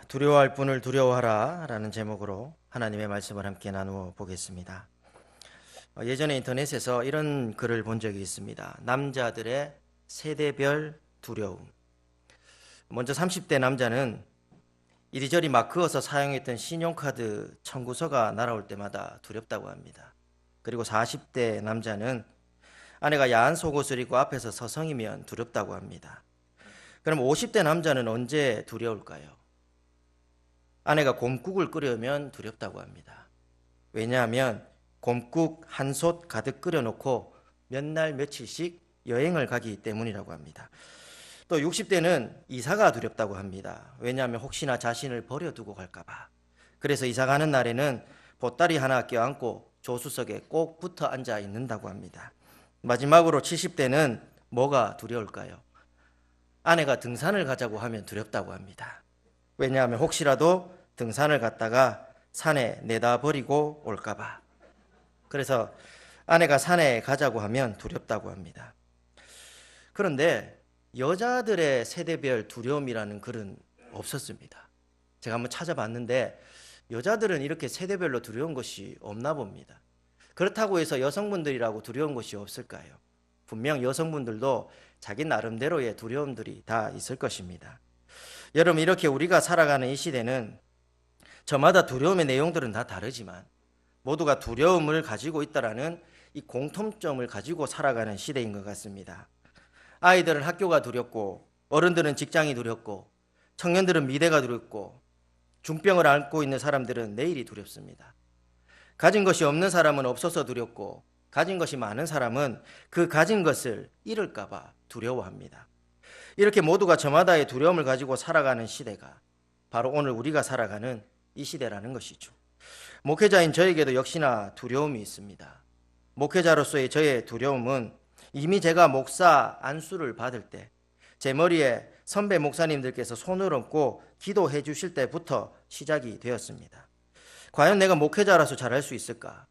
두려워할 분을 두려워하라 라는 제목으로 하나님의 말씀을 함께 나누어 보겠습니다. 예전에 인터넷에서 이런 글을 본 적이 있습니다. 남자들의 세대별 두려움. 먼저 30대 남자는 이리저리 막 그어서 사용했던 신용카드 청구서가 날아올 때마다 두렵다고 합니다. 그리고 40대 남자는 아내가 야한 속옷을 입고 앞에서 서성이면 두렵다고 합니다. 그럼 50대 남자는 언제 두려울까요? 아내가 곰국을 끓여면 두렵다고 합니다. 왜냐하면 곰국 한 솥 가득 끓여놓고 몇 날 며칠씩 여행을 가기 때문이라고 합니다. 또 60대는 이사가 두렵다고 합니다. 왜냐하면 혹시나 자신을 버려두고 갈까봐. 그래서 이사 가는 날에는 보따리 하나 껴안고 조수석에 꼭 붙어 앉아 있는다고 합니다. 마지막으로 70대는 뭐가 두려울까요? 아내가 등산을 가자고 하면 두렵다고 합니다. 왜냐하면 혹시라도 등산을 갔다가 산에 내다 버리고 올까봐. 그래서 아내가 산에 가자고 하면 두렵다고 합니다. 그런데 여자들의 세대별 두려움이라는 글은 없었습니다. 제가 한번 찾아봤는데 여자들은 이렇게 세대별로 두려운 것이 없나 봅니다. 그렇다고 해서 여성분들이라고 두려운 것이 없을까요? 분명 여성분들도 자기 나름대로의 두려움들이 다 있을 것입니다. 여러분, 이렇게 우리가 살아가는 이 시대는 저마다 두려움의 내용들은 다 다르지만 모두가 두려움을 가지고 있다라는 이 공통점을 가지고 살아가는 시대인 것 같습니다. 아이들은 학교가 두렵고, 어른들은 직장이 두렵고, 청년들은 미래가 두렵고, 중병을 앓고 있는 사람들은 내일이 두렵습니다. 가진 것이 없는 사람은 없어서 두렵고, 가진 것이 많은 사람은 그 가진 것을 잃을까 봐 두려워합니다. 이렇게 모두가 저마다의 두려움을 가지고 살아가는 시대가 바로 오늘 우리가 살아가는 이 시대라는 것이죠. 목회자인 저에게도 역시나 두려움이 있습니다. 목회자로서의 저의 두려움은 이미 제가 목사 안수를 받을 때 제 머리에 선배 목사님들께서 손을 얹고 기도해 주실 때부터 시작이 되었습니다. 과연 내가 목회자라서 잘할 수 있을까?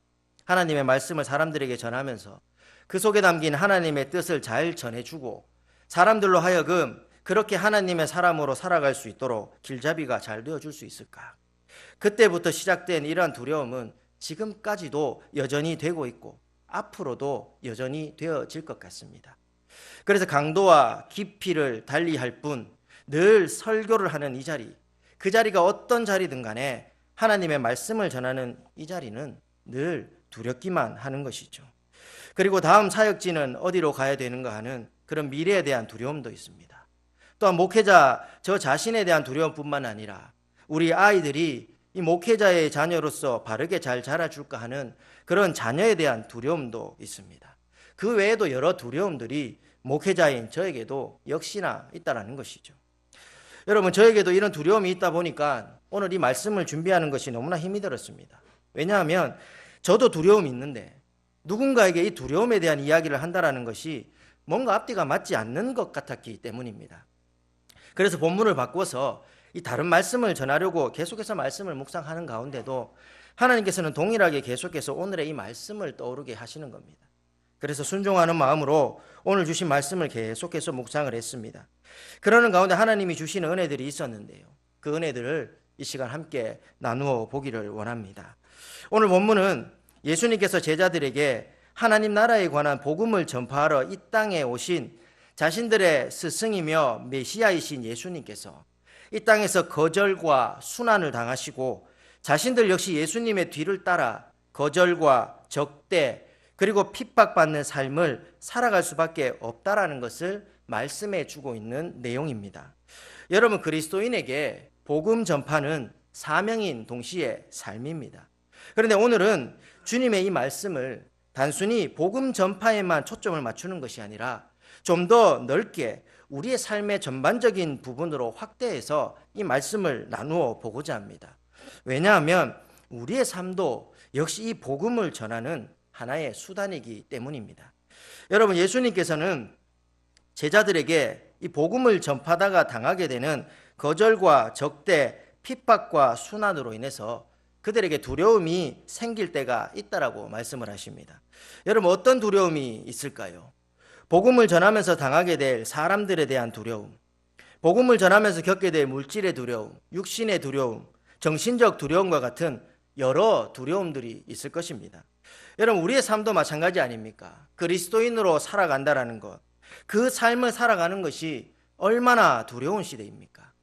하나님의 말씀을 사람들에게 전하면서 그 속에 담긴 하나님의 뜻을 잘 전해주고 사람들로 하여금 그렇게 하나님의 사람으로 살아갈 수 있도록 길잡이가 잘 되어줄 수 있을까? 그때부터 시작된 이러한 두려움은 지금까지도 여전히 되고 있고 앞으로도 여전히 되어질 것 같습니다. 그래서 강도와 깊이를 달리할 뿐 늘 설교를 하는 이 자리, 그 자리가 어떤 자리든 간에 하나님의 말씀을 전하는 이 자리는 늘 두렵기만 하는 것이죠. 그리고 다음 사역지는 어디로 가야 되는가 하는 그런 미래에 대한 두려움도 있습니다. 또한 목회자 저 자신에 대한 두려움뿐만 아니라 우리 아이들이 이 목회자의 자녀로서 바르게 잘 자라줄까 하는 그런 자녀에 대한 두려움도 있습니다. 그 외에도 여러 두려움들이 목회자인 저에게도 역시나 있다는 것이죠. 여러분, 저에게도 이런 두려움이 있다 보니까 오늘 이 말씀을 준비하는 것이 너무나 힘이 들었습니다. 왜냐하면 저도 두려움이 있는데 누군가에게 이 두려움에 대한 이야기를 한다는 것이 뭔가 앞뒤가 맞지 않는 것 같았기 때문입니다. 그래서 본문을 바꿔서 이 다른 말씀을 전하려고 계속해서 말씀을 묵상하는 가운데도 하나님께서는 동일하게 계속해서 오늘의 이 말씀을 떠오르게 하시는 겁니다. 그래서 순종하는 마음으로 오늘 주신 말씀을 계속해서 묵상을 했습니다. 그러는 가운데 하나님이 주시는 은혜들이 있었는데요. 그 은혜들을 이 시간 함께 나누어 보기를 원합니다. 오늘 본문은 예수님께서 제자들에게 하나님 나라에 관한 복음을 전파하러 이 땅에 오신 자신들의 스승이며 메시아이신 예수님께서 이 땅에서 거절과 순환을 당하시고 자신들 역시 예수님의 뒤를 따라 거절과 적대 그리고 핍박받는 삶을 살아갈 수밖에 없다라는 것을 말씀해 주고 있는 내용입니다. 여러분, 그리스도인에게 복음 전파는 사명인 동시에 삶입니다. 그런데 오늘은 주님의 이 말씀을 단순히 복음 전파에만 초점을 맞추는 것이 아니라 좀 더 넓게 우리의 삶의 전반적인 부분으로 확대해서 이 말씀을 나누어 보고자 합니다. 왜냐하면 우리의 삶도 역시 이 복음을 전하는 하나의 수단이기 때문입니다. 여러분, 예수님께서는 제자들에게 이 복음을 전파하다가 당하게 되는 거절과 적대, 핍박과 순환으로 인해서 그들에게 두려움이 생길 때가 있다라고 말씀을 하십니다. 여러분, 어떤 두려움이 있을까요? 복음을 전하면서 당하게 될 사람들에 대한 두려움, 복음을 전하면서 겪게 될 물질의 두려움, 육신의 두려움, 정신적 두려움과 같은 여러 두려움들이 있을 것입니다. 여러분, 우리의 삶도 마찬가지 아닙니까? 그리스도인으로 살아간다라는 것, 그 삶을 살아가는 것이 얼마나 두려운 시대입니까?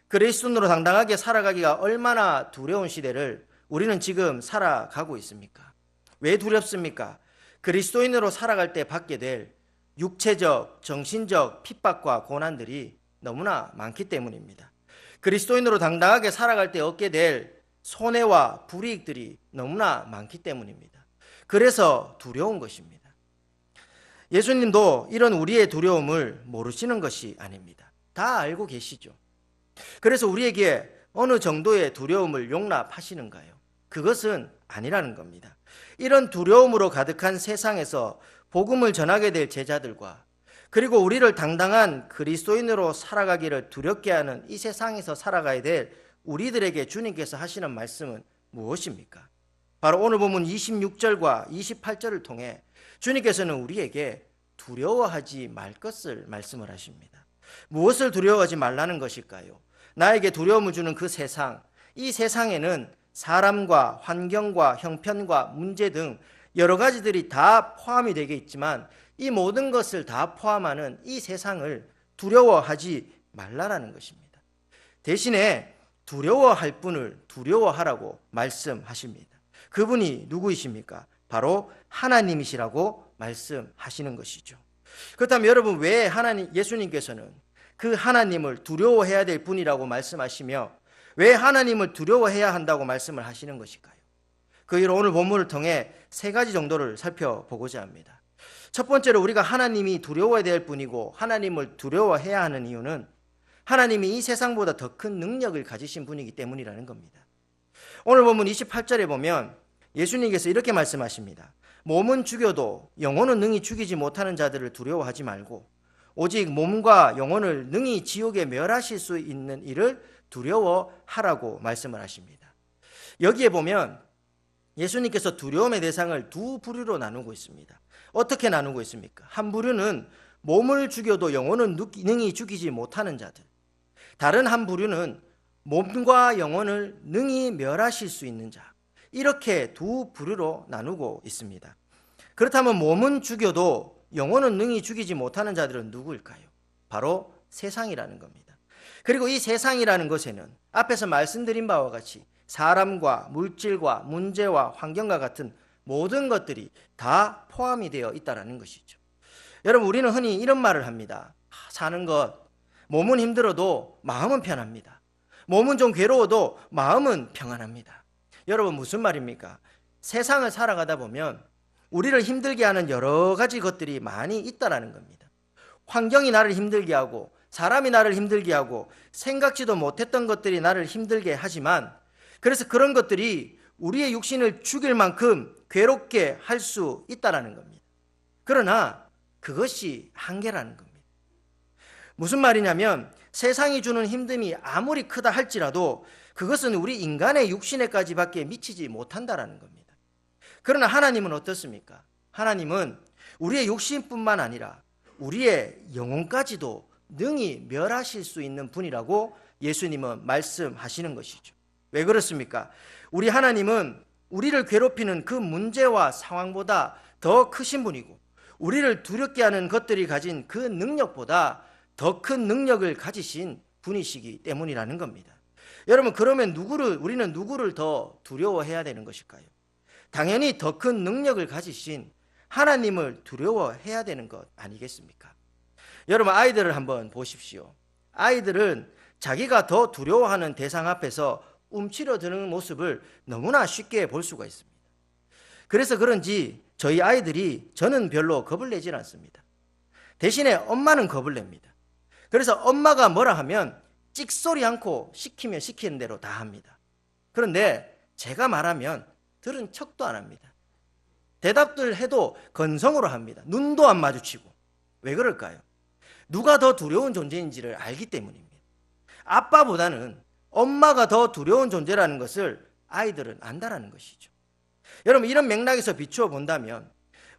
그리스도인으로 당당하게 살아가기가 얼마나 두려운 시대를 우리는 지금 살아가고 있습니까? 왜 두렵습니까? 그리스도인으로 살아갈 때 받게 될 육체적, 정신적 핍박과 고난들이 너무나 많기 때문입니다. 그리스도인으로 당당하게 살아갈 때 얻게 될 손해와 불이익들이 너무나 많기 때문입니다. 그래서 두려운 것입니다. 예수님도 이런 우리의 두려움을 모르시는 것이 아닙니다. 다 알고 계시죠. 그래서 우리에게 어느 정도의 두려움을 용납하시는가요? 그것은 아니라는 겁니다. 이런 두려움으로 가득한 세상에서 복음을 전하게 될 제자들과 그리고 우리를 당당한 그리스도인으로 살아가기를 두렵게 하는 이 세상에서 살아가야 될 우리들에게 주님께서 하시는 말씀은 무엇입니까? 바로 오늘 본문 26절과 28절을 통해 주님께서는 우리에게 두려워하지 말 것을 말씀을 하십니다. 무엇을 두려워하지 말라는 것일까요? 나에게 두려움을 주는 그 세상, 이 세상에는 사람과 환경과 형편과 문제 등 여러 가지들이 다 포함이 되게 있지만 이 모든 것을 다 포함하는 이 세상을 두려워하지 말라라는 것입니다. 대신에 두려워할 분을 두려워하라고 말씀하십니다. 그분이 누구이십니까? 바로 하나님이시라고 말씀하시는 것이죠. 그렇다면 여러분, 왜 예수님께서는 그 하나님을 두려워해야 될 분이라고 말씀하시며 왜 하나님을 두려워해야 한다고 말씀을 하시는 것일까요? 그 이유로 오늘 본문을 통해 세 가지 정도를 살펴보고자 합니다. 첫 번째로 우리가 하나님이 두려워해야 될 분이고 하나님을 두려워해야 하는 이유는 하나님이 이 세상보다 더 큰 능력을 가지신 분이기 때문이라는 겁니다. 오늘 본문 28절에 보면 예수님께서 이렇게 말씀하십니다. 몸은 죽여도 영혼은 능히 죽이지 못하는 자들을 두려워하지 말고 오직 몸과 영혼을 능히 지옥에 멸하실 수 있는 이를 두려워하라고 말씀을 하십니다. 여기에 보면 예수님께서 두려움의 대상을 두 부류로 나누고 있습니다. 어떻게 나누고 있습니까? 한 부류는 몸을 죽여도 영혼은 능히 죽이지 못하는 자들, 다른 한 부류는 몸과 영혼을 능히 멸하실 수 있는 자, 이렇게 두 부류로 나누고 있습니다. 그렇다면 몸은 죽여도 영혼은 능히 죽이지 못하는 자들은 누구일까요? 바로 세상이라는 겁니다. 그리고 이 세상이라는 것에는 앞에서 말씀드린 바와 같이 사람과 물질과 문제와 환경과 같은 모든 것들이 다 포함이 되어 있다는 것이죠. 여러분, 우리는 흔히 이런 말을 합니다. 사는 것, 몸은 힘들어도 마음은 편합니다. 몸은 좀 괴로워도 마음은 평안합니다. 여러분, 무슨 말입니까? 세상을 살아가다 보면 우리를 힘들게 하는 여러 가지 것들이 많이 있다는 겁니다. 환경이 나를 힘들게 하고 사람이 나를 힘들게 하고 생각지도 못했던 것들이 나를 힘들게 하지만 그래서 그런 것들이 우리의 육신을 죽일 만큼 괴롭게 할 수 있다는 겁니다. 그러나 그것이 한계라는 겁니다. 무슨 말이냐면 세상이 주는 힘듦이 아무리 크다 할지라도 그것은 우리 인간의 육신에까지밖에 미치지 못한다는 겁니다. 그러나 하나님은 어떻습니까? 하나님은 우리의 육신뿐만 아니라 우리의 영혼까지도 능히 멸하실 수 있는 분이라고 예수님은 말씀하시는 것이죠. 왜 그렇습니까? 우리 하나님은 우리를 괴롭히는 그 문제와 상황보다 더 크신 분이고 우리를 두렵게 하는 것들이 가진 그 능력보다 더 큰 능력을 가지신 분이시기 때문이라는 겁니다. 여러분, 그러면 우리는 누구를 더 두려워해야 되는 것일까요? 당연히 더 큰 능력을 가지신 하나님을 두려워해야 되는 것 아니겠습니까? 여러분, 아이들을 한번 보십시오. 아이들은 자기가 더 두려워하는 대상 앞에서 움츠러드는 모습을 너무나 쉽게 볼 수가 있습니다. 그래서 그런지 저희 아이들이 저는 별로 겁을 내질 않습니다. 대신에 엄마는 겁을 냅니다. 그래서 엄마가 뭐라 하면 찍소리 않고 시키면 시키는 대로 다 합니다. 그런데 제가 말하면 들은 척도 안 합니다. 대답들 해도 건성으로 합니다. 눈도 안 마주치고. 왜 그럴까요? 누가 더 두려운 존재인지를 알기 때문입니다. 아빠보다는 엄마가 더 두려운 존재라는 것을 아이들은 안다라는 것이죠. 여러분, 이런 맥락에서 비추어 본다면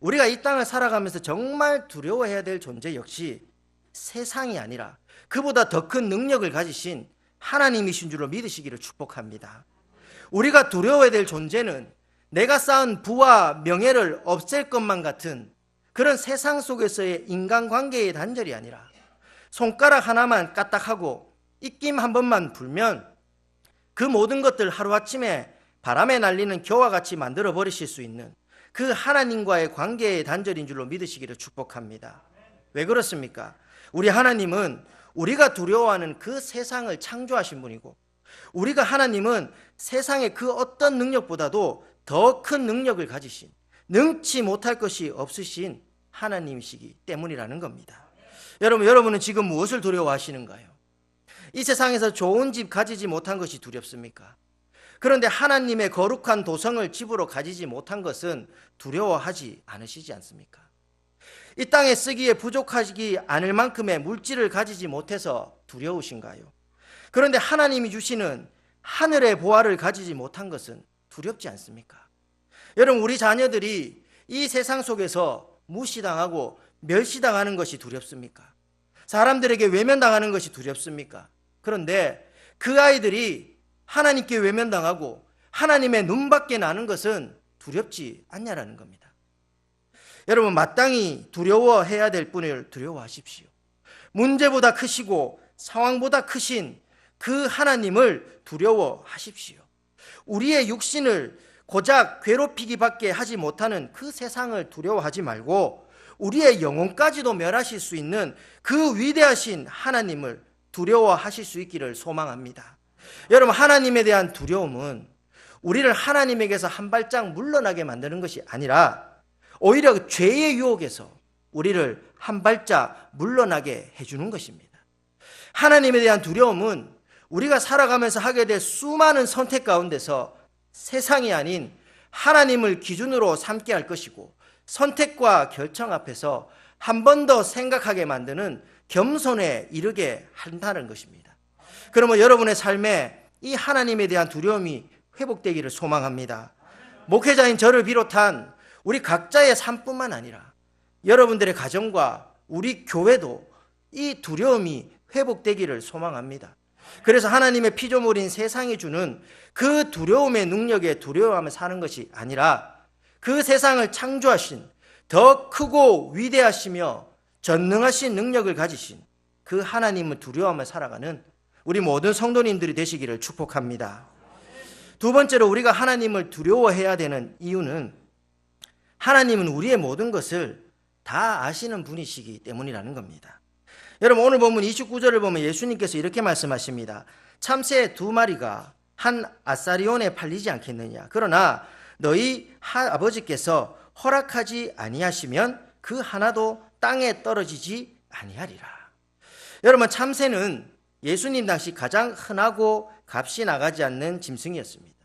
우리가 이 땅을 살아가면서 정말 두려워해야 될 존재 역시 세상이 아니라 그보다 더 큰 능력을 가지신 하나님이신 줄로 믿으시기를 축복합니다. 우리가 두려워야 될 존재는 내가 쌓은 부와 명예를 없앨 것만 같은 그런 세상 속에서의 인간관계의 단절이 아니라 손가락 하나만 까딱하고 입김 한 번만 불면 그 모든 것들 하루아침에 바람에 날리는 겨와 같이 만들어 버리실 수 있는 그 하나님과의 관계의 단절인 줄로 믿으시기를 축복합니다. 왜 그렇습니까? 우리 하나님은 우리가 두려워하는 그 세상을 창조하신 분이고, 우리가 하나님은 세상의 그 어떤 능력보다도 더 큰 능력을 가지신, 능치 못할 것이 없으신 하나님이시기 때문이라는 겁니다. 여러분은 지금 무엇을 두려워하시는가요? 이 세상에서 좋은 집 가지지 못한 것이 두렵습니까? 그런데 하나님의 거룩한 도성을 집으로 가지지 못한 것은 두려워하지 않으시지 않습니까? 이 땅에 쓰기에 부족하지 않을 만큼의 물질을 가지지 못해서 두려우신가요? 그런데 하나님이 주시는 하늘의 보화를 가지지 못한 것은 두렵지 않습니까? 여러분, 우리 자녀들이 이 세상 속에서 무시당하고 멸시당하는 것이 두렵습니까? 사람들에게 외면당하는 것이 두렵습니까? 그런데 그 아이들이 하나님께 외면당하고 하나님의 눈밖에 나는 것은 두렵지 않냐라는 겁니다. 여러분, 마땅히 두려워해야 될 분을 두려워하십시오. 문제보다 크시고 상황보다 크신 그 하나님을 두려워하십시오. 우리의 육신을 고작 괴롭히기밖에 하지 못하는 그 세상을 두려워하지 말고 우리의 영혼까지도 멸하실 수 있는 그 위대하신 하나님을 두려워하실 수 있기를 소망합니다. 여러분, 하나님에 대한 두려움은 우리를 하나님에게서 한 발짝 물러나게 만드는 것이 아니라 오히려 죄의 유혹에서 우리를 한 발짝 물러나게 해주는 것입니다. 하나님에 대한 두려움은 우리가 살아가면서 하게 될 수많은 선택 가운데서 세상이 아닌 하나님을 기준으로 삼게 할 것이고, 선택과 결정 앞에서 한 번 더 생각하게 만드는 겸손에 이르게 한다는 것입니다. 그러면 여러분의 삶에 이 하나님에 대한 두려움이 회복되기를 소망합니다. 목회자인 저를 비롯한 우리 각자의 삶뿐만 아니라 여러분들의 가정과 우리 교회도 이 두려움이 회복되기를 소망합니다. 그래서 하나님의 피조물인 세상이 주는 그 두려움의 능력에 두려워하며 사는 것이 아니라 그 세상을 창조하신 더 크고 위대하시며 전능하신 능력을 가지신 그 하나님을 두려워하며 살아가는 우리 모든 성도님들이 되시기를 축복합니다. 두 번째로 우리가 하나님을 두려워해야 되는 이유는 하나님은 우리의 모든 것을 다 아시는 분이시기 때문이라는 겁니다. 여러분, 오늘 본문 29절을 보면 예수님께서 이렇게 말씀하십니다. 참새 2마리가 한 아사리온에 팔리지 않겠느냐? 그러나 너희 아버지께서 허락하지 아니하시면 그 하나도 땅에 떨어지지 아니하리라. 여러분, 참새는 예수님 당시 가장 흔하고 값이 나가지 않는 짐승이었습니다.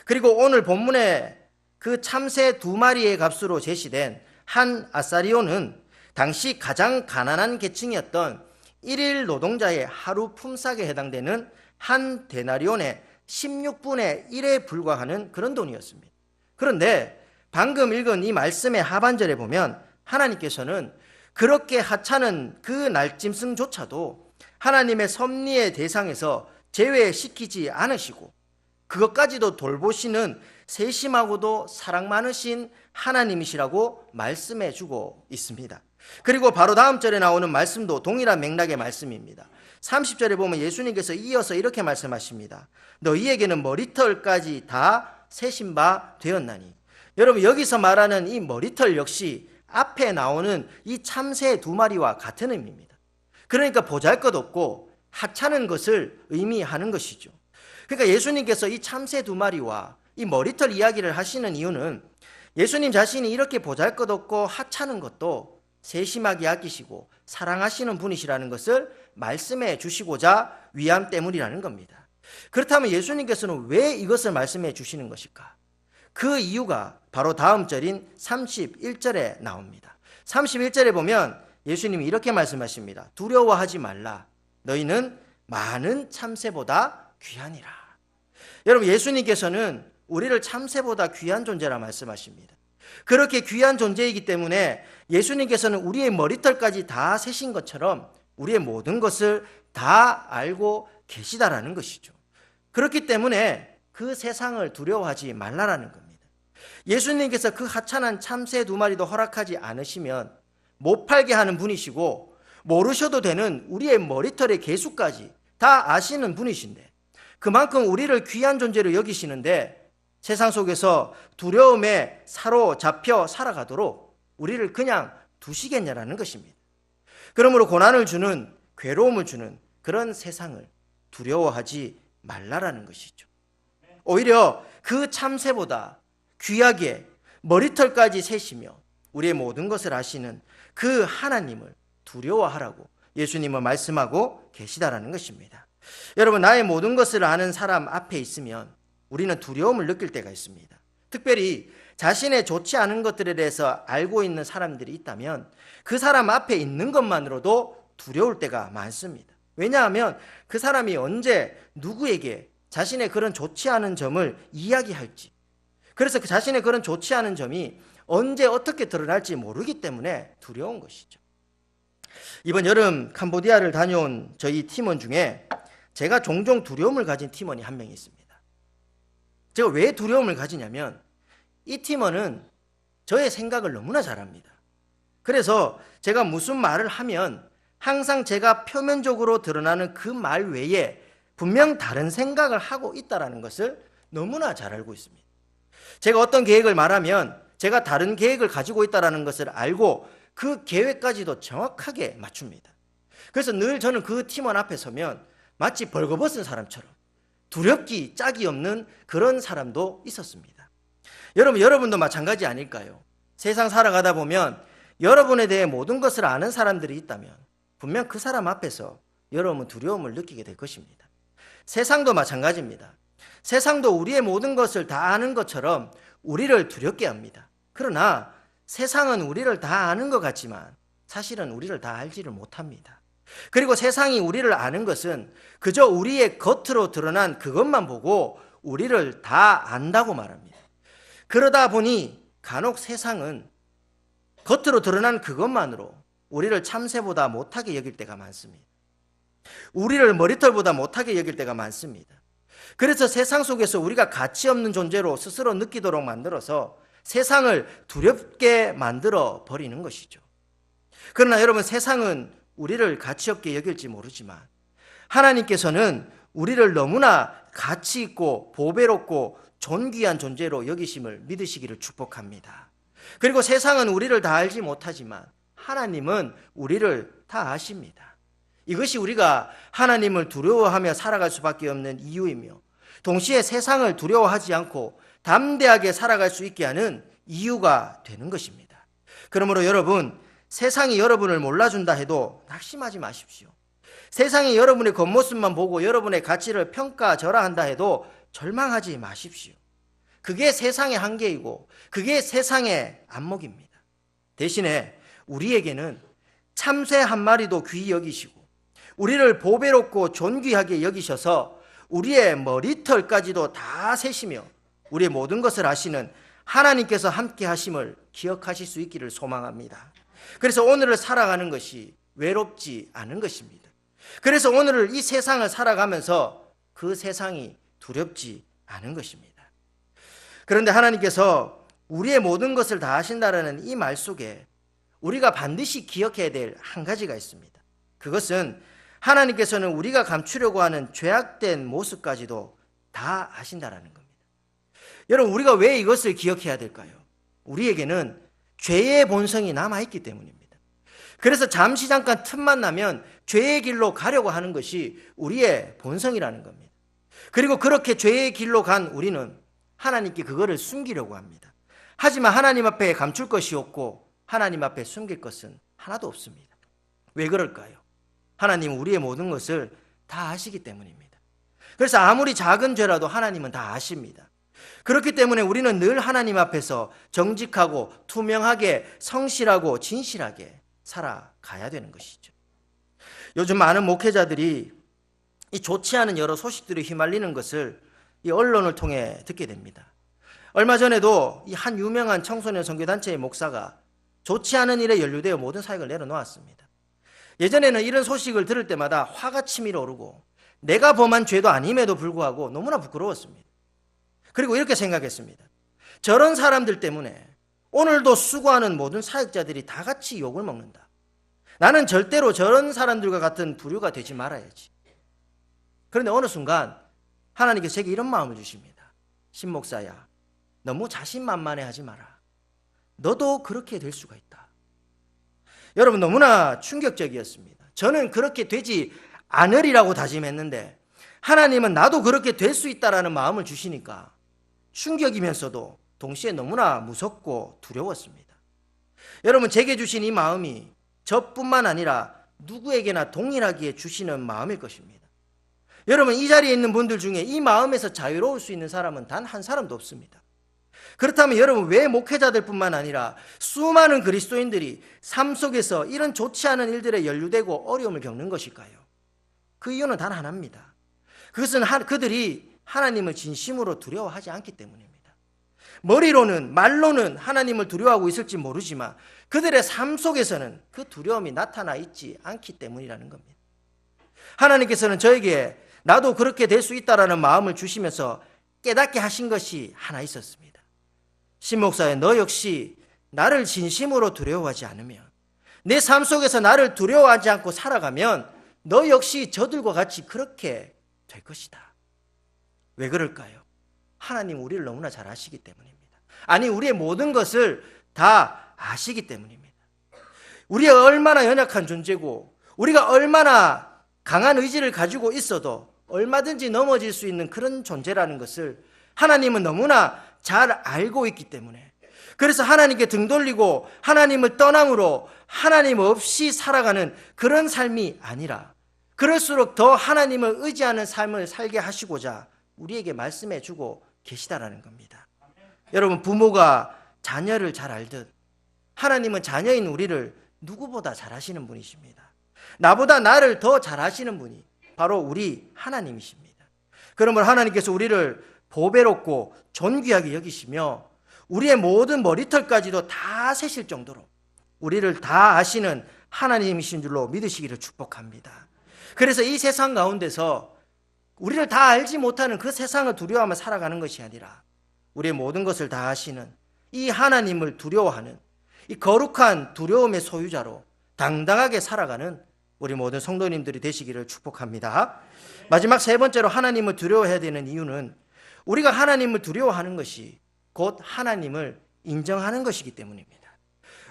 그리고 오늘 본문에 그 참새 2마리의 값으로 제시된 한 아사리온은 당시 가장 가난한 계층이었던 1일 노동자의 하루 품삯에 해당되는 한 데나리온의 16분의 1에 불과하는 그런 돈이었습니다. 그런데 방금 읽은 이 말씀의 하반절에 보면 하나님께서는 그렇게 하찮은 그 날짐승조차도 하나님의 섭리의 대상에서 제외시키지 않으시고 그것까지도 돌보시는 세심하고도 사랑 많으신 하나님이시라고 말씀해 주고 있습니다. 그리고 바로 다음 절에 나오는 말씀도 동일한 맥락의 말씀입니다. 30절에 보면 예수님께서 이어서 이렇게 말씀하십니다. 너희에게는 머리털까지 다 세신 바 되었나니. 여러분, 여기서 말하는 이 머리털 역시 앞에 나오는 이 참새 2마리와 같은 의미입니다. 그러니까 보잘것없고 하찮은 것을 의미하는 것이죠. 그러니까 예수님께서 이 참새 2마리와 이 머리털 이야기를 하시는 이유는 예수님 자신이 이렇게 보잘것없고 하찮은 것도 세심하게 아끼시고 사랑하시는 분이시라는 것을 말씀해 주시고자 위함 때문이라는 겁니다. 그렇다면 예수님께서는 왜 이것을 말씀해 주시는 것일까? 그 이유가 바로 다음 절인 31절에 나옵니다. 31절에 보면 예수님이 이렇게 말씀하십니다. 두려워하지 말라. 너희는 많은 참새보다 귀하니라. 여러분, 예수님께서는 우리를 참새보다 귀한 존재라 말씀하십니다. 그렇게 귀한 존재이기 때문에 예수님께서는 우리의 머리털까지 다 세신 것처럼 우리의 모든 것을 다 알고 계시다라는 것이죠. 그렇기 때문에 그 세상을 두려워하지 말라라는 겁니다. 예수님께서 그 하찮은 참새 2마리도 허락하지 않으시면 못 팔게 하는 분이시고, 모르셔도 되는 우리의 머리털의 개수까지 다 아시는 분이신데, 그만큼 우리를 귀한 존재로 여기시는데 세상 속에서 두려움에 사로잡혀 살아가도록 우리를 그냥 두시겠냐라는 것입니다. 그러므로 고난을 주는, 괴로움을 주는 그런 세상을 두려워하지 말라라는 것이죠. 오히려 그 참새보다 귀하게 머리털까지 세시며 우리의 모든 것을 아시는 그 하나님을 두려워하라고 예수님은 말씀하고 계시다라는 것입니다. 여러분, 나의 모든 것을 아는 사람 앞에 있으면 우리는 두려움을 느낄 때가 있습니다. 특별히 자신의 좋지 않은 것들에 대해서 알고 있는 사람들이 있다면 그 사람 앞에 있는 것만으로도 두려울 때가 많습니다. 왜냐하면 그 사람이 언제 누구에게 자신의 그런 좋지 않은 점을 이야기할지, 그래서 그 자신의 그런 좋지 않은 점이 언제 어떻게 드러날지 모르기 때문에 두려운 것이죠. 이번 여름 캄보디아를 다녀온 저희 팀원 중에 제가 종종 두려움을 가진 팀원이 한 명 있습니다. 제가 왜 두려움을 가지냐면 이 팀원은 저의 생각을 너무나 잘합니다. 그래서 제가 무슨 말을 하면 항상 제가 표면적으로 드러나는 그 말 외에 분명 다른 생각을 하고 있다는 것을 너무나 잘 알고 있습니다. 제가 어떤 계획을 말하면 제가 다른 계획을 가지고 있다는 것을 알고 그 계획까지도 정확하게 맞춥니다. 그래서 늘 저는 그 팀원 앞에 서면 마치 벌거벗은 사람처럼 두렵기 짝이 없는 그런 사람도 있었습니다. 여러분도 마찬가지 아닐까요? 세상 살아가다 보면 여러분에 대해 모든 것을 아는 사람들이 있다면 분명 그 사람 앞에서 여러분은 두려움을 느끼게 될 것입니다. 세상도 마찬가지입니다. 세상도 우리의 모든 것을 다 아는 것처럼 우리를 두렵게 합니다. 그러나 세상은 우리를 다 아는 것 같지만 사실은 우리를 다 알지를 못합니다. 그리고 세상이 우리를 아는 것은 그저 우리의 겉으로 드러난 그것만 보고 우리를 다 안다고 말합니다. 그러다 보니 간혹 세상은 겉으로 드러난 그것만으로 우리를 참새보다 못하게 여길 때가 많습니다. 우리를 머리털보다 못하게 여길 때가 많습니다. 그래서 세상 속에서 우리가 가치 없는 존재로 스스로 느끼도록 만들어서 세상을 두렵게 만들어 버리는 것이죠. 그러나 여러분, 세상은 우리를 가치 없게 여길지 모르지만 하나님께서는 우리를 너무나 가치 있고 보배롭고 존귀한 존재로 여기심을 믿으시기를 축복합니다. 그리고 세상은 우리를 다 알지 못하지만 하나님은 우리를 다 아십니다. 이것이 우리가 하나님을 두려워하며 살아갈 수밖에 없는 이유이며 동시에 세상을 두려워하지 않고 담대하게 살아갈 수 있게 하는 이유가 되는 것입니다. 그러므로 여러분, 세상이 여러분을 몰라준다 해도 낙심하지 마십시오. 세상이 여러분의 겉모습만 보고 여러분의 가치를 평가절하한다 해도 절망하지 마십시오. 그게 세상의 한계이고 그게 세상의 안목입니다. 대신에 우리에게는 참새 한 마리도 귀히 여기시고 우리를 보배롭고 존귀하게 여기셔서 우리의 머리털까지도 다 세시며 우리의 모든 것을 아시는 하나님께서 함께 하심을 기억하실 수 있기를 소망합니다. 그래서 오늘을 살아가는 것이 외롭지 않은 것입니다. 그래서 오늘을 이 세상을 살아가면서 그 세상이 두렵지 않은 것입니다. 그런데 하나님께서 우리의 모든 것을 다 아신다라는 이 말 속에 우리가 반드시 기억해야 될 한 가지가 있습니다. 그것은 하나님께서는 우리가 감추려고 하는 죄악된 모습까지도 다 아신다라는 겁니다. 여러분, 우리가 왜 이것을 기억해야 될까요? 우리에게는 죄의 본성이 남아있기 때문입니다. 그래서 잠시 잠깐 틈만 나면 죄의 길로 가려고 하는 것이 우리의 본성이라는 겁니다. 그리고 그렇게 죄의 길로 간 우리는 하나님께 그거를 숨기려고 합니다. 하지만 하나님 앞에 감출 것이 없고 하나님 앞에 숨길 것은 하나도 없습니다. 왜 그럴까요? 하나님은 우리의 모든 것을 다 아시기 때문입니다. 그래서 아무리 작은 죄라도 하나님은 다 아십니다. 그렇기 때문에 우리는 늘 하나님 앞에서 정직하고 투명하게 성실하고 진실하게 살아가야 되는 것이죠. 요즘 많은 목회자들이 이 좋지 않은 여러 소식들에 휘말리는 것을 이 언론을 통해 듣게 됩니다. 얼마 전에도 이 한 유명한 청소년 선교단체의 목사가 좋지 않은 일에 연루되어 모든 사역을 내려놓았습니다. 예전에는 이런 소식을 들을 때마다 화가 치밀어 오르고 내가 범한 죄도 아님에도 불구하고 너무나 부끄러웠습니다. 그리고 이렇게 생각했습니다. 저런 사람들 때문에 오늘도 수고하는 모든 사역자들이 다 같이 욕을 먹는다. 나는 절대로 저런 사람들과 같은 부류가 되지 말아야지. 그런데 어느 순간 하나님께서 제게 이런 마음을 주십니다. 신목사야, 너무 자신만만해하지 마라. 너도 그렇게 될 수가 있다. 여러분, 너무나 충격적이었습니다. 저는 그렇게 되지 않으리라고 다짐했는데 하나님은 나도 그렇게 될 수 있다라는 마음을 주시니까 충격이면서도 동시에 너무나 무섭고 두려웠습니다. 여러분, 제게 주신 이 마음이 저뿐만 아니라 누구에게나 동일하게 주시는 마음일 것입니다. 여러분, 이 자리에 있는 분들 중에 이 마음에서 자유로울 수 있는 사람은 단 한 사람도 없습니다. 그렇다면 여러분, 왜 목회자들뿐만 아니라 수많은 그리스도인들이 삶 속에서 이런 좋지 않은 일들에 연루되고 어려움을 겪는 것일까요? 그 이유는 단 하나입니다. 그것은 그들이 하나님을 진심으로 두려워하지 않기 때문입니다. 머리로는, 말로는 하나님을 두려워하고 있을지 모르지만 그들의 삶 속에서는 그 두려움이 나타나 있지 않기 때문이라는 겁니다. 하나님께서는 저에게 나도 그렇게 될 수 있다라는 마음을 주시면서 깨닫게 하신 것이 하나 있었습니다. 신목사야, 너 역시 나를 진심으로 두려워하지 않으면, 내 삶 속에서 나를 두려워하지 않고 살아가면 너 역시 저들과 같이 그렇게 될 것이다. 왜 그럴까요? 하나님 우리를 너무나 잘 아시기 때문입니다. 아니, 우리의 모든 것을 다 아시기 때문입니다. 우리가 얼마나 연약한 존재고 우리가 얼마나 강한 의지를 가지고 있어도 얼마든지 넘어질 수 있는 그런 존재라는 것을 하나님은 너무나 잘 알고 있기 때문에, 그래서 하나님께 등 돌리고 하나님을 떠남으로 하나님 없이 살아가는 그런 삶이 아니라 그럴수록 더 하나님을 의지하는 삶을 살게 하시고자 우리에게 말씀해 주고 계시다라는 겁니다. 여러분, 부모가 자녀를 잘 알듯 하나님은 자녀인 우리를 누구보다 잘 아시는 분이십니다. 나보다 나를 더 잘 아시는 분이 바로 우리 하나님이십니다. 그러므로 하나님께서 우리를 보배롭고 존귀하게 여기시며 우리의 모든 머리털까지도 다 세실 정도로 우리를 다 아시는 하나님이신 줄로 믿으시기를 축복합니다. 그래서 이 세상 가운데서 우리를 다 알지 못하는 그 세상을 두려워하며 살아가는 것이 아니라 우리의 모든 것을 다 아시는 이 하나님을 두려워하는 이 거룩한 두려움의 소유자로 당당하게 살아가는 우리 모든 성도님들이 되시기를 축복합니다. 마지막 세 번째로 하나님을 두려워해야 되는 이유는 우리가 하나님을 두려워하는 것이 곧 하나님을 인정하는 것이기 때문입니다.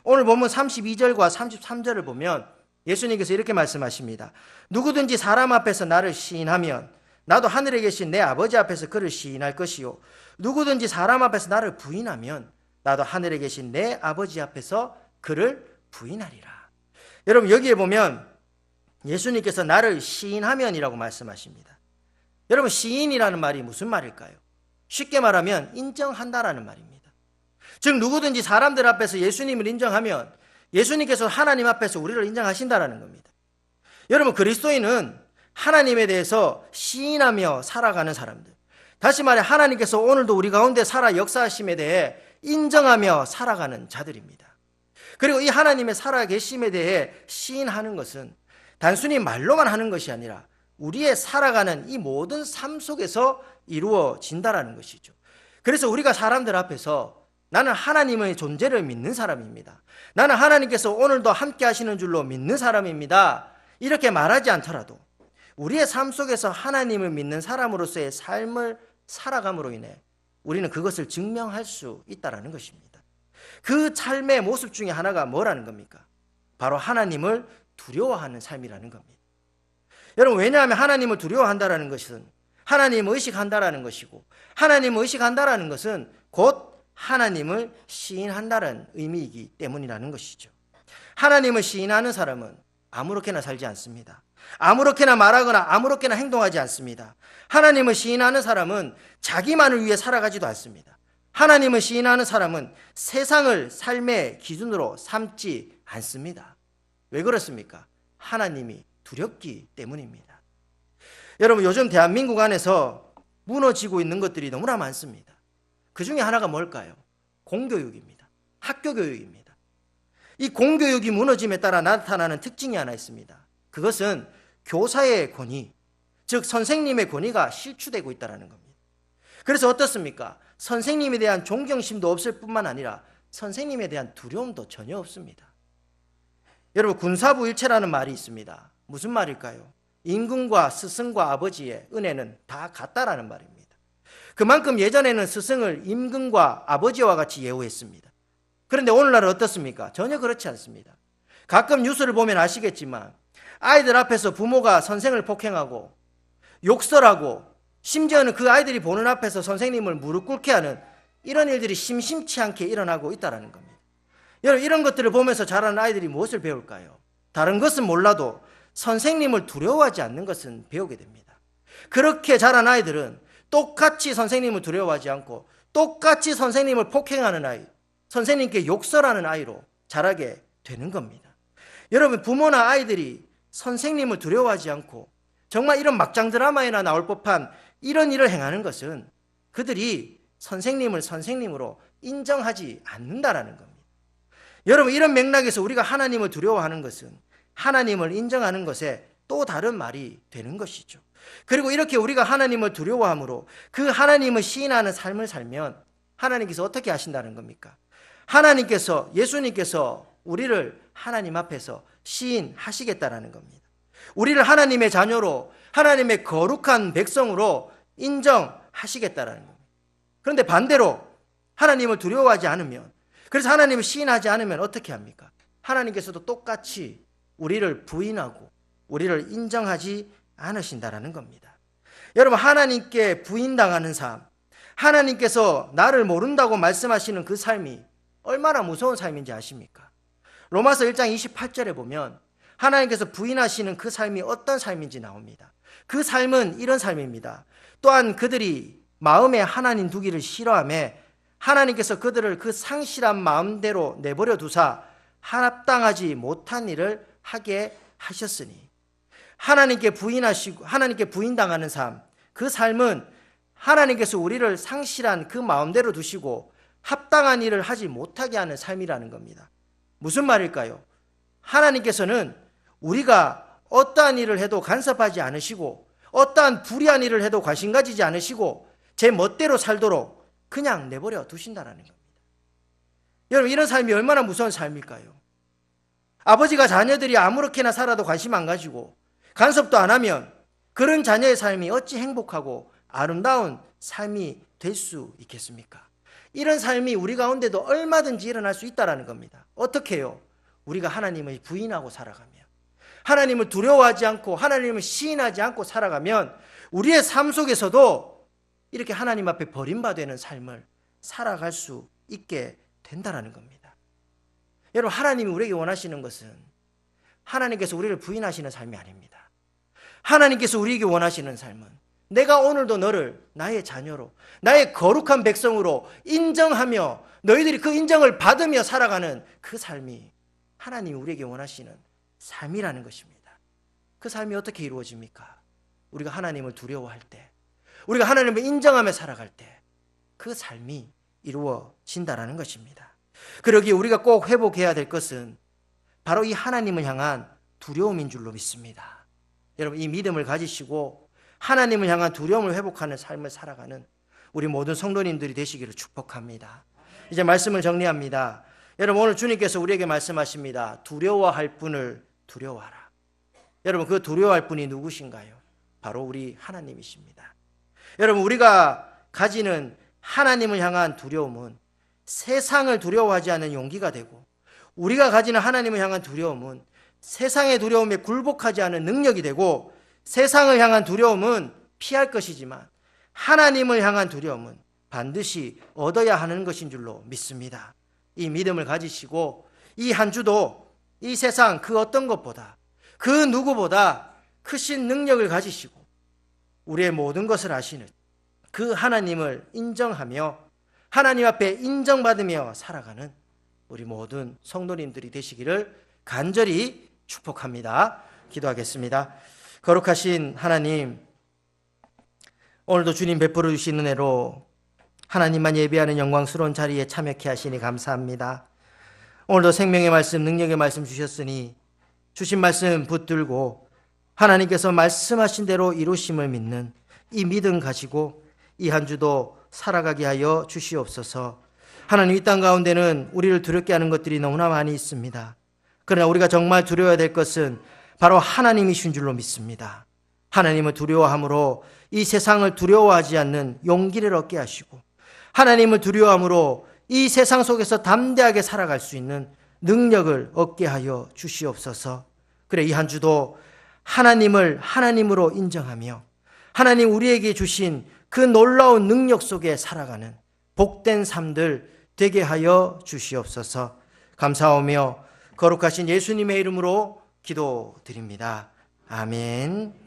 오늘 본문 32절과 33절을 보면 예수님께서 이렇게 말씀하십니다. 누구든지 사람 앞에서 나를 시인하면 나도 하늘에 계신 내 아버지 앞에서 그를 시인할 것이요, 누구든지 사람 앞에서 나를 부인하면 나도 하늘에 계신 내 아버지 앞에서 그를 부인하리라. 여러분, 여기에 보면 예수님께서 나를 시인하면이라고 말씀하십니다. 여러분, 시인이라는 말이 무슨 말일까요? 쉽게 말하면 인정한다라는 말입니다. 즉 누구든지 사람들 앞에서 예수님을 인정하면 예수님께서 하나님 앞에서 우리를 인정하신다라는 겁니다. 여러분, 그리스도인은 하나님에 대해서 시인하며 살아가는 사람들, 다시 말해 하나님께서 오늘도 우리 가운데 살아 역사하심에 대해 인정하며 살아가는 자들입니다. 그리고 이 하나님의 살아계심에 대해 시인하는 것은 단순히 말로만 하는 것이 아니라 우리의 살아가는 이 모든 삶 속에서 이루어진다라는 것이죠. 그래서 우리가 사람들 앞에서 나는 하나님의 존재를 믿는 사람입니다, 나는 하나님께서 오늘도 함께 하시는 줄로 믿는 사람입니다, 이렇게 말하지 않더라도 우리의 삶 속에서 하나님을 믿는 사람으로서의 삶을 살아감으로 인해 우리는 그것을 증명할 수 있다는 것입니다. 그 삶의 모습 중에 하나가 뭐라는 겁니까? 바로 하나님을 두려워하는 삶이라는 겁니다. 여러분, 왜냐하면 하나님을 두려워한다는 것은 하나님을 의식한다는 것이고, 하나님을 의식한다는 것은 곧 하나님을 시인한다는 의미이기 때문이라는 것이죠. 하나님을 시인하는 사람은 아무렇게나 살지 않습니다. 아무렇게나 말하거나 아무렇게나 행동하지 않습니다. 하나님을 시인하는 사람은 자기만을 위해 살아가지도 않습니다. 하나님을 시인하는 사람은 세상을 삶의 기준으로 삼지 않습니다. 왜 그렇습니까? 하나님이 두렵기 때문입니다. 여러분, 요즘 대한민국 안에서 무너지고 있는 것들이 너무나 많습니다. 그 중에 하나가 뭘까요? 공교육입니다. 학교 교육입니다. 이 공교육이 무너짐에 따라 나타나는 특징이 하나 있습니다. 그것은 교사의 권위, 즉 선생님의 권위가 실추되고 있다는 겁니다. 그래서 어떻습니까? 선생님에 대한 존경심도 없을 뿐만 아니라 선생님에 대한 두려움도 전혀 없습니다. 여러분, 군사부 일체라는 말이 있습니다. 무슨 말일까요? 임금과 스승과 아버지의 은혜는 다 같다라는 말입니다. 그만큼 예전에는 스승을 임금과 아버지와 같이 예우했습니다. 그런데 오늘날은 어떻습니까? 전혀 그렇지 않습니다. 가끔 뉴스를 보면 아시겠지만 아이들 앞에서 부모가 선생을 폭행하고 욕설하고 심지어는 그 아이들이 보는 앞에서 선생님을 무릎 꿇게 하는 이런 일들이 심심치 않게 일어나고 있다는 겁니다. 여러분, 이런 것들을 보면서 자라는 아이들이 무엇을 배울까요? 다른 것은 몰라도 선생님을 두려워하지 않는 것은 배우게 됩니다. 그렇게 자란 아이들은 똑같이 선생님을 두려워하지 않고 똑같이 선생님을 폭행하는 아이, 선생님께 욕설하는 아이로 자라게 되는 겁니다. 여러분, 부모나 아이들이 선생님을 두려워하지 않고 정말 이런 막장 드라마에나 나올 법한 이런 일을 행하는 것은 그들이 선생님을 선생님으로 인정하지 않는다라는 겁니다. 여러분, 이런 맥락에서 우리가 하나님을 두려워하는 것은 하나님을 인정하는 것에 또 다른 말이 되는 것이죠. 그리고 이렇게 우리가 하나님을 두려워함으로 그 하나님을 시인하는 삶을 살면 하나님께서 어떻게 하신다는 겁니까? 하나님께서, 예수님께서 우리를 하나님 앞에서 시인하시겠다라는 겁니다. 우리를 하나님의 자녀로, 하나님의 거룩한 백성으로 인정하시겠다라는 겁니다. 그런데 반대로 하나님을 두려워하지 않으면, 그래서 하나님을 시인하지 않으면 어떻게 합니까? 하나님께서도 똑같이 우리를 부인하고 우리를 인정하지 않으신다라는 겁니다. 여러분, 하나님께 부인당하는 삶, 하나님께서 나를 모른다고 말씀하시는 그 삶이 얼마나 무서운 삶인지 아십니까? 로마서 1장 28절에 보면 하나님께서 부인하시는 그 삶이 어떤 삶인지 나옵니다. 그 삶은 이런 삶입니다. 또한 그들이 마음에 하나님 두기를 싫어하며 하나님께서 그들을 그 상실한 마음대로 내버려 두사 합당하지 못한 일을 하게 하셨으니, 하나님께 부인당하는 삶, 그 삶은 하나님께서 우리를 상실한 그 마음대로 두시고 합당한 일을 하지 못하게 하는 삶이라는 겁니다. 무슨 말일까요? 하나님께서는 우리가 어떠한 일을 해도 간섭하지 않으시고 어떠한 불의한 일을 해도 관심 가지지 않으시고 제 멋대로 살도록 그냥 내버려 두신다는 겁니다. 여러분, 이런 삶이 얼마나 무서운 삶일까요? 아버지가 자녀들이 아무렇게나 살아도 관심 안 가지고 간섭도 안 하면 그런 자녀의 삶이 어찌 행복하고 아름다운 삶이 될 수 있겠습니까? 이런 삶이 우리 가운데도 얼마든지 일어날 수 있다는 겁니다. 어떻게 해요? 우리가 하나님을 부인하고 살아가면, 하나님을 두려워하지 않고 하나님을 시인하지 않고 살아가면 우리의 삶 속에서도 이렇게 하나님 앞에 버림받는 삶을 살아갈 수 있게 된다는 겁니다. 여러분, 하나님이 우리에게 원하시는 것은 하나님께서 우리를 부인하시는 삶이 아닙니다. 하나님께서 우리에게 원하시는 삶은 내가 오늘도 너를 나의 자녀로, 나의 거룩한 백성으로 인정하며 너희들이 그 인정을 받으며 살아가는 그 삶이 하나님이 우리에게 원하시는 삶이라는 것입니다. 그 삶이 어떻게 이루어집니까? 우리가 하나님을 두려워할 때, 우리가 하나님을 인정하며 살아갈 때 그 삶이 이루어진다는 것입니다. 그러기에 우리가 꼭 회복해야 될 것은 바로 이 하나님을 향한 두려움인 줄로 믿습니다. 여러분, 이 믿음을 가지시고 하나님을 향한 두려움을 회복하는 삶을 살아가는 우리 모든 성도님들이 되시기를 축복합니다. 이제 말씀을 정리합니다. 여러분, 오늘 주님께서 우리에게 말씀하십니다. 두려워할 분을 두려워하라. 여러분, 그 두려워할 분이 누구신가요? 바로 우리 하나님이십니다. 여러분, 우리가 가지는 하나님을 향한 두려움은 세상을 두려워하지 않는 용기가 되고, 우리가 가지는 하나님을 향한 두려움은 세상의 두려움에 굴복하지 않은 능력이 되고, 세상을 향한 두려움은 피할 것이지만 하나님을 향한 두려움은 반드시 얻어야 하는 것인 줄로 믿습니다. 이 믿음을 가지시고 이 한 주도 이 세상 그 어떤 것보다, 그 누구보다 크신 능력을 가지시고 우리의 모든 것을 아시는 그 하나님을 인정하며 하나님 앞에 인정받으며 살아가는 우리 모든 성도님들이 되시기를 간절히 축복합니다. 기도하겠습니다. 거룩하신 하나님, 오늘도 주님 베풀어 주신 은혜로 하나님만 예배하는 영광스러운 자리에 참여케 하시니 감사합니다. 오늘도 생명의 말씀, 능력의 말씀 주셨으니 주신 말씀 붙들고 하나님께서 말씀하신 대로 이루심을 믿는 이 믿음 가지고 이 한 주도 살아가게 하여 주시옵소서. 하나님, 이 땅 가운데는 우리를 두렵게 하는 것들이 너무나 많이 있습니다. 그러나 우리가 정말 두려워야 될 것은 바로 하나님이신 줄로 믿습니다. 하나님을 두려워함으로 이 세상을 두려워하지 않는 용기를 얻게 하시고, 하나님을 두려워함으로 이 세상 속에서 담대하게 살아갈 수 있는 능력을 얻게 하여 주시옵소서. 그래, 이 한 주도 하나님을 하나님으로 인정하며 하나님 우리에게 주신 그 놀라운 능력 속에 살아가는 복된 삶들 되게 하여 주시옵소서. 감사하며 거룩하신 예수님의 이름으로 기도드립니다. 아멘.